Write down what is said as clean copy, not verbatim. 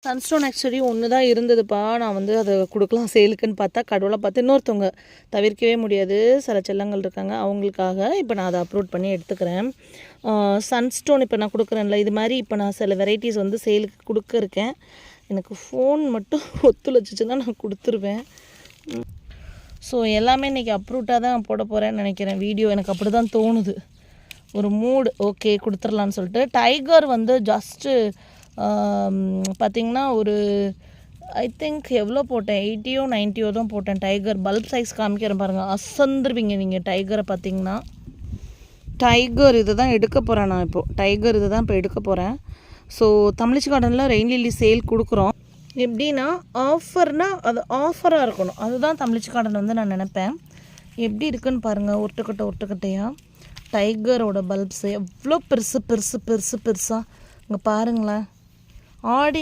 Sunstone actually ஒன்று தான் இருந்ததுப்பா. நான் வந்து அதை கொடுக்கலாம் சேலுக்குன்னு பார்த்தா, கடவுளை பார்த்து இன்னொருத்தவங்க தவிர்க்கவே முடியாது, சில செல்லங்கள் இருக்காங்க, அவங்களுக்காக இப்போ நான் அதை அப்லோட் பண்ணி எடுத்துக்கிறேன். சன்ஸ்டோன் இப்போ நான் கொடுக்குறேன்ல, இது மாதிரி இப்போ நான் சில வெரைட்டிஸ் வந்து சேலுக்கு கொடுக்குறேன். எனக்கு ஃபோன் மட்டும் ஒத்துழைச்சிச்சுன்னா நான் கொடுத்துருவேன். ஸோ எல்லாமே இன்றைக்கி அப்ரூவ்டாக தான் போட போகிறேன்னு நினைக்கிறேன். வீடியோ எனக்கு அப்படி தான் தோணுது. ஒரு மூடு ஓகே கொடுத்துர்லான்னு சொல்லிட்டு. டைகர் வந்து ஜஸ்ட்டு பார்த்திங்கன்னா ஒரு ஐ திங்க் எவ்வளோ போட்டேன், 80 90 தான் போட்டேன். டைகர் பல்ப் சைஸ் காமிக்கிறேன் பாருங்கள், அசந்துருவீங்க நீங்கள் டைகரை பார்த்திங்கன்னா. டைகர் இது தான் எடுக்க போகிறேன் நான் இப்போது. டைகர் இது தான் இப்போ எடுக்க போகிறேன். ஸோ தமிழ்ச்சி கார்டனில் ரெயின் லில்லி சேல் கொடுக்குறோம். எப்படின்னா ஆஃபர்னால் அது ஆஃபராக இருக்கணும், அதுதான் தமிழ்ச்சி கார்டன் வந்து நான் நினப்பேன். எப்படி இருக்குன்னு பாருங்கள், ஒட்டுக்கட்டையாக டைகரோட பல்ப்ஸு எவ்வளோ பெருசாக இங்கே பாருங்களேன். ஆடி